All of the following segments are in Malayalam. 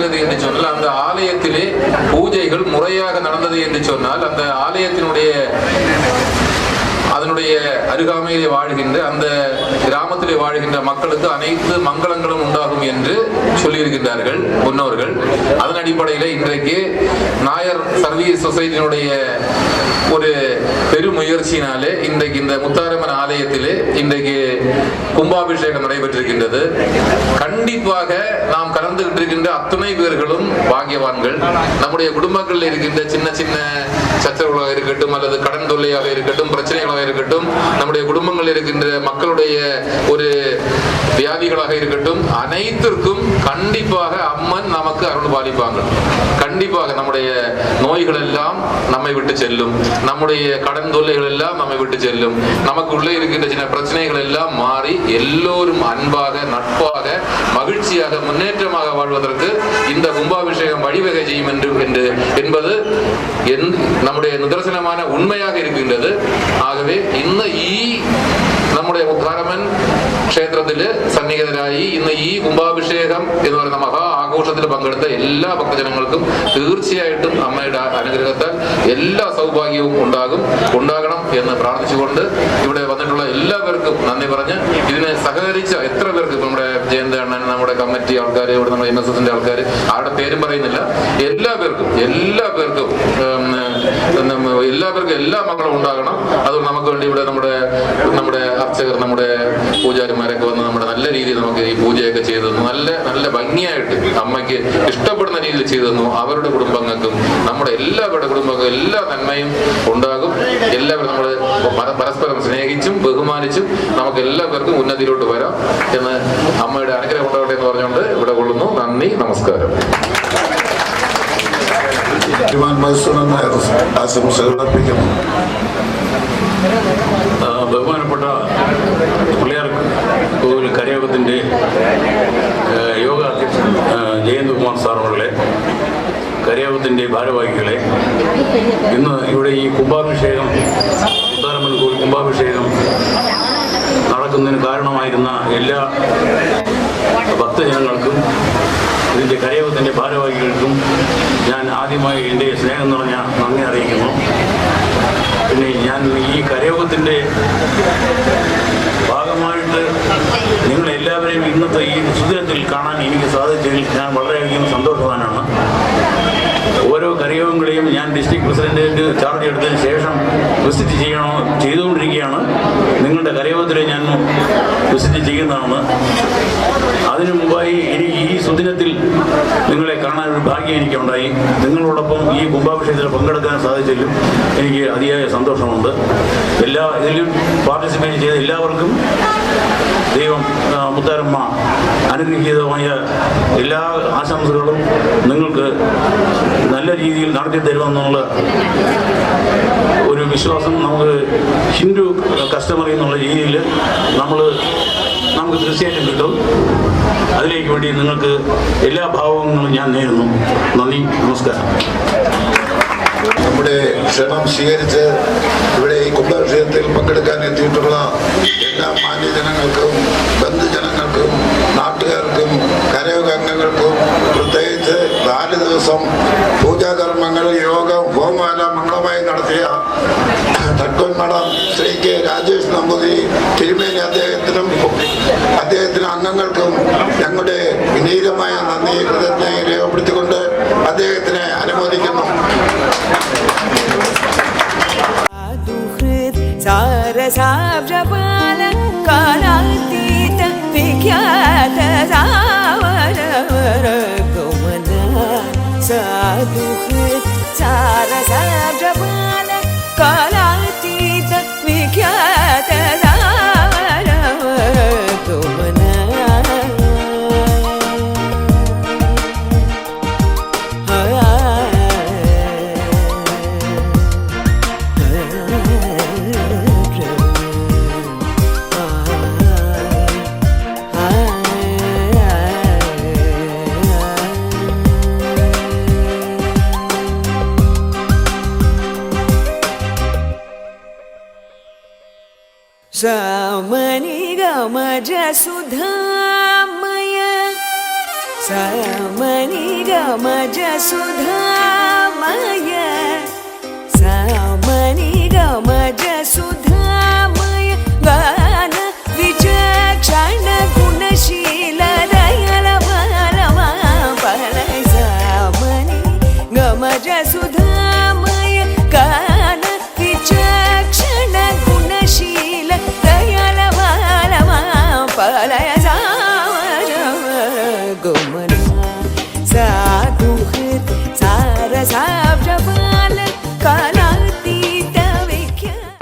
இருக்கிறது என்று சொன்னால், அந்த ஆலயத்திலே பூஜைகள் முறையாக நடந்தது என்று சொன்னால், அந்த ஆலயத்தினுடைய அதனுடைய அருகாமையிலே வாழ்கின்ற அந்த கிராமத்திலே வாழ்கின்ற மக்களுக்கு அனைத்து மங்களங்களும் உண்டாகும் என்று சொல்லியிருக்கின்றார்கள் முன்னோர்கள். அதன் அடிப்படையில் இன்றைக்கு நாயர் சர்வீஸ் சொசைட்டியினுடைய ஒரு பெருமுயற்சியினாலே இன்றைக்கு இந்த முத்தாரம்மன் ஆலயத்திலே இன்றைக்கு கும்பாபிஷேகம் நடைபெற்றிருக்கின்றது. கண்டிப்பாக நாம் கலந்துகிட்டு இருக்கின்ற அத்துணை பேர்களும் பாக்கியவான்கள். நம்முடைய குடும்பங்களில் இருக்கின்ற சின்ன சின்ன சச்சரவுகளாக இருக்கட்டும், அல்லது கடன் தொல்லையாக இருக்கட்டும், பிரச்சனைகளாக இருக்கட்டும், நம்முடைய குடும்பங்களில் இருக்கின்ற மக்களுடைய ஒரு வியாதிகளாக இருக்கட்டும், அனைத்திற்கும் கண்டிப்பாக அம்மன் நமக்கு அருள் பாலிப்பாங்க. கண்டிப்பாக நம்முடைய நோய்கள் எல்லாம் நம்மை விட்டு செல்லும், நம்முடைய கடன் தொல்லைகள் எல்லாம் நம்மை விட்டு செல்லும், நமக்கு உள்ளே இருக்கின்ற சின்ன பிரச்சனைகள் எல்லாம் மாறி எல்லோரும் அன்பாக, நட்பாக, மகிழ்ச்சியாக, முன்னேற்றமாக வாழ்வதற்கு இந்த கும்பாபிஷேகம் வழிவகை செய்யும் என்பது நம்முடைய நிதர்சனமான உண்மையாக இருக்கின்றது. ஆகவே ഇന്ന് ഈ നമ്മുടെ ഉദ്ഘാടകൻ ക്ഷേത്രത്തിൽ സന്നിഹിതരായി ഇന്ന് ഈ കുംഭാഭിഷേകം എന്ന് പറയുന്ന മഹാ ആഘോഷത്തിൽ പങ്കെടുത്ത എല്ലാ ഭക്തജനങ്ങൾക്കും തീർച്ചയായിട്ടും അമ്മയുടെ അനുഗ്രഹത്താൽ എല്ലാ സൗഭാഗ്യവും ഉണ്ടാകണം എന്ന് പ്രാർത്ഥിച്ചുകൊണ്ട് ഇവിടെ വന്നിട്ടുള്ള എല്ലാവർക്കും നന്ദി പറഞ്ഞ് ഇതിനെ സഹകരിച്ച എത്ര പേർക്ക്, നമ്മുടെ ജയന്ത അണ്ണൻ, നമ്മുടെ കമ്മിറ്റി ആൾക്കാർ, ഇവിടെ നമ്മുടെ NSSന്റെ ആൾക്കാർ, ആരുടെ പേരും പറയുന്നില്ല, എല്ലാവർക്കും എല്ലാ മക്കളും ഉണ്ടാകണം. അത് നമുക്ക് വേണ്ടി ഇവിടെ നമ്മുടെ അർച്ചകർ, നമ്മുടെ പൂജാരിമാരൊക്കെ വന്ന് നമ്മുടെ നല്ല രീതിയിൽ നമുക്ക് ഈ പൂജയൊക്കെ ചെയ്തു തന്നു. നല്ല ഭംഗിയായിട്ട് അമ്മയ്ക്ക് ഇഷ്ടപ്പെടുന്ന രീതിയിൽ ചെയ്തു തന്നു. അവരുടെ കുടുംബങ്ങൾക്കും നമ്മുടെ എല്ലാവരുടെ കുടുംബങ്ങൾക്കും എല്ലാ നന്മയും ഉണ്ടാകും. എല്ലാവരും നമ്മൾ പരസ്പരം സ്നേഹിച്ചും ബഹുമാനിച്ചും നമുക്ക് എല്ലാവർക്കും ഉന്നതിയിലോട്ട് വരാം എന്ന് അമ്മയുടെ അനുഗ്രഹം ഉണ്ടാകട്ടെ എന്ന് പറഞ്ഞുകൊണ്ട് ഇവിടെ കൊള്ളുന്നു. നന്ദി, നമസ്കാരം. ആശംസകൾ അർപ്പിക്കുന്നു. ബഹുമാനപ്പെട്ട പുള്ളിയാർ കോവിൽ കരയോഗത്തിൻ്റെ യോഗ അധ്യക്ഷൻ ജയന്ത്കുമാർ സാർ അവர்களെ, കരയോഗത്തിൻ്റെ ഭാരവാഹികളെ, ഇന്ന് ഇവിടെ ഈ കുംഭാഭിഷേകം, മുത്താരമ്മൻ കോവിൽ കുംഭാഭിഷേകം നടക്കുന്നതിന് കാരണമായിരുന്ന എല്ലാ ഭക്തജനങ്ങൾക്കും ഇതിൻ്റെ കരയോഗത്തിൻ്റെ ഭാരവാഹികൾക്കും ഞാൻ ആദ്യമായി എൻ്റെ സ്നേഹം നിറഞ്ഞ നന്ദി അറിയിക്കുന്നു. പിന്നെ ഞാൻ ഈ കരയോഗത്തിൻ്റെ ഭാഗമായിട്ട് നിങ്ങളെല്ലാവരെയും ഇന്നത്തെ ഈ സുദിനത്തിൽ കാണാൻ എനിക്ക് സാധിച്ചതിൽ ഞാൻ വളരെയധികം സന്തോഷവാനാണ്. ഓരോ കരയോഗങ്ങളെയും ഞാൻ ഡിസ്ട്രിക്ട് പ്രസിഡന്റ് ചാർജ് എടുത്തതിന് ശേഷം വിസിറ്റ് ചെയ്തുകൊണ്ടിരിക്കുകയാണ്. നിങ്ങളുടെ കരയോഗത്തിലെ ഞാൻ വിസിറ്റ് ചെയ്യുന്നതാണ്. അതിനു മുമ്പായി എനിക്ക് ഈ സുദിനത്തിൽ നിങ്ങളെ കാണാൻ ഒരു ഭാഗ്യം എനിക്കുണ്ടായി. നിങ്ങളോടൊപ്പം ഈ കുംഭാഭിഷേകത്തിൽ പങ്കെടുക്കാൻ സാധിച്ചതിലും എനിക്ക് അതിയായ സന്തോഷമുണ്ട്. ഇതിലും പാർട്ടിസിപ്പേറ്റ് ചെയ്ത എല്ലാവർക്കും ദൈവം മുത്താരമ്മ അനുഗ്രഹീതമായ എല്ലാ ആശംസകളും നിങ്ങൾക്ക് നല്ല രീതിയിൽ നടത്തി തരുമെന്നുള്ള ഒരു വിശ്വാസം നമുക്ക് ഹിന്ദു കസ്റ്റമറി എന്നുള്ള രീതിയിൽ നമുക്ക് തീർച്ചയായിട്ടും കിട്ടും. അതിലേക്ക് വേണ്ടി നിങ്ങൾക്ക് എല്ലാ ഭാവങ്ങളും ഞാൻ നേരുന്നു. നന്ദി, നമസ്കാരം. നമ്മുടെ ക്ഷണം സ്വീകരിച്ച് ഇവിടെ ഈ കുംഭാഭിഷേകത്തിൽ പങ്കെടുക്കാൻ എത്തിയിട്ടുള്ള എല്ലാ മാന്യജനങ്ങൾക്കും, ബന്ധുജനങ്ങൾക്കും, നാട്ടുകാർക്കും, കരയോഗ അംഗങ്ങൾക്കും, പ്രത്യേകിച്ച് 4 ദിവസം പൂജാകർമ്മങ്ങൾ, യോഗം, ഹോമമാല മംഗളമായി നടത്തിയ തക്കോൻമഠം ശ്രീ കെ രാജേഷ് നമ്പൂതിരി തിരുമേനി അദ്ദേഹത്തിന് അംഗങ്ങൾക്കും ഞങ്ങളുടെ വിനീതമായ നന്ദി കൃതജ്ഞതയും രേഖപ്പെടുത്തിക്കൊണ്ട് അദ്ദേഹത്തിനെ അനുമോദിക്കുന്നു. Samani gama jasuddhamaya सामनि गमज सुधामय सामनि गमज सुधामय गान विचक्षण गुणशील दयाल बालमा पलय सामनि गमज सुधामय गान विचक्षण गुणशील दयाल बालमा पलय साधुहृत सारसाब्जबाल कालातीत विख्यात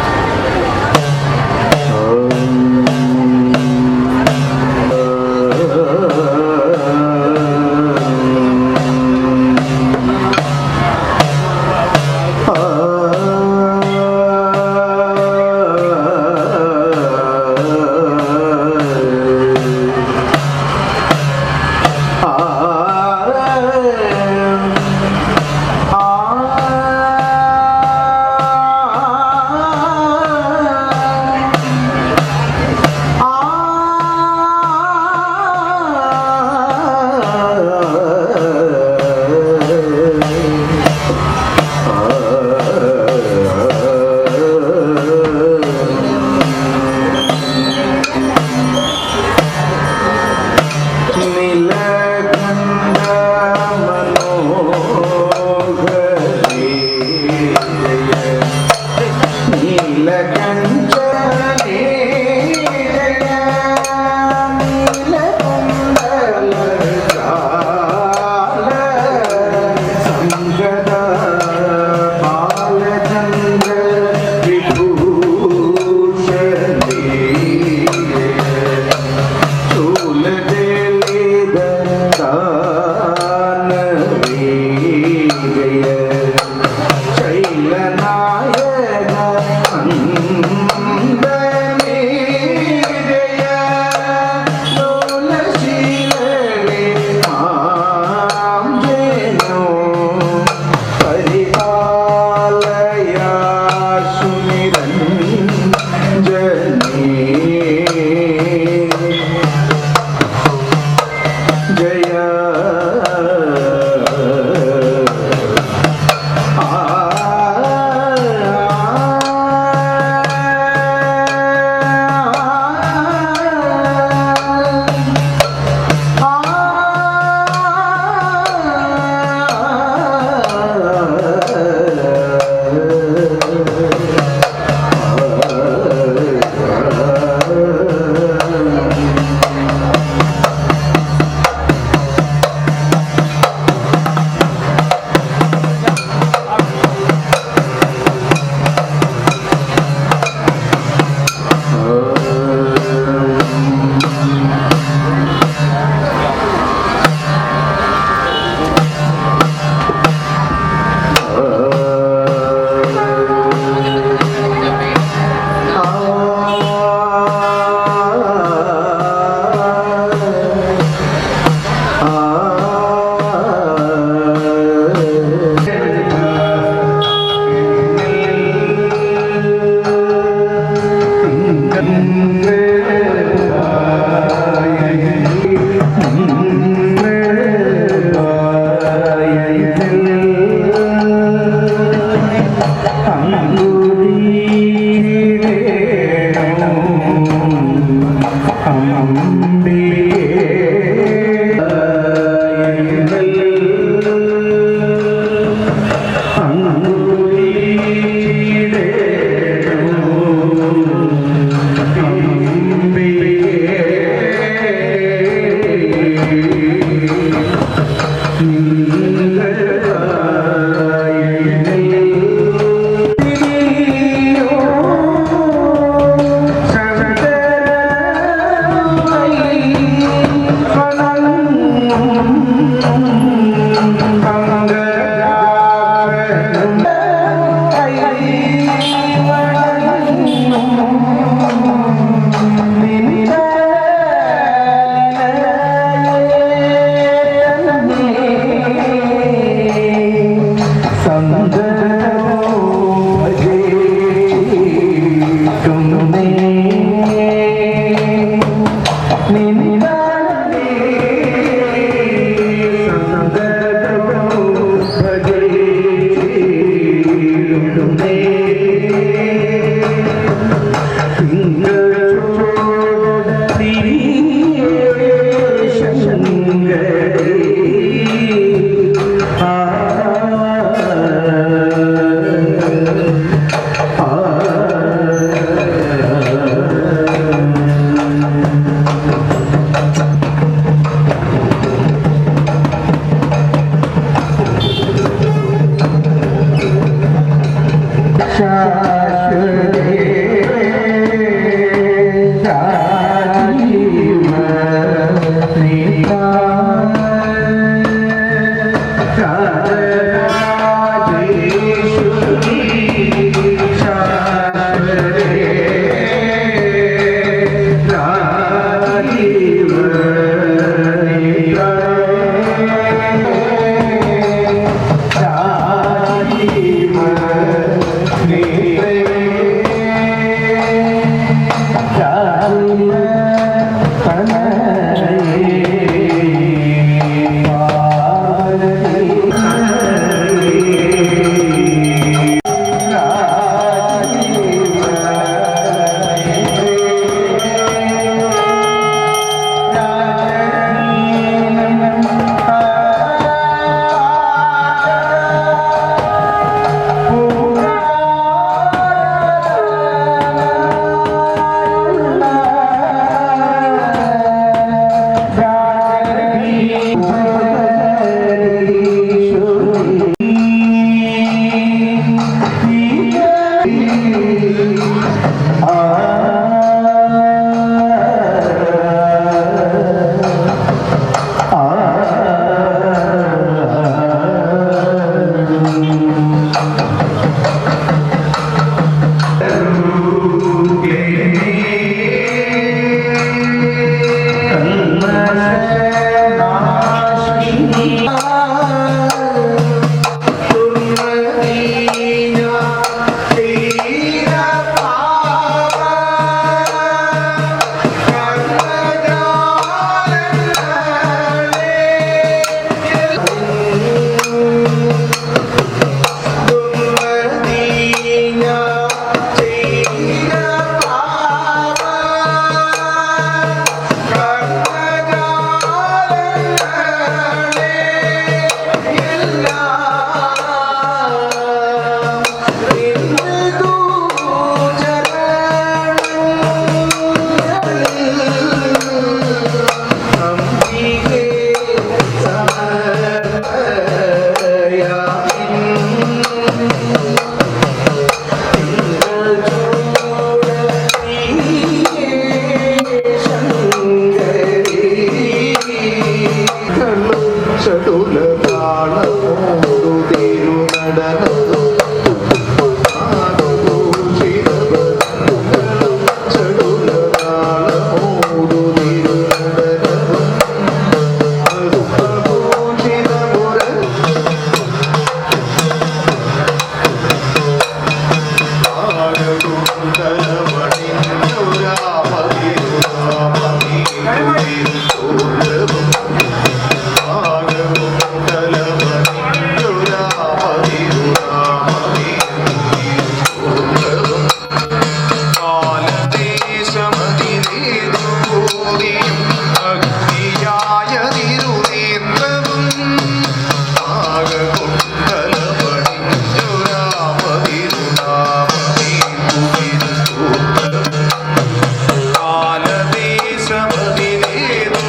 കാലദേശമതിലേതു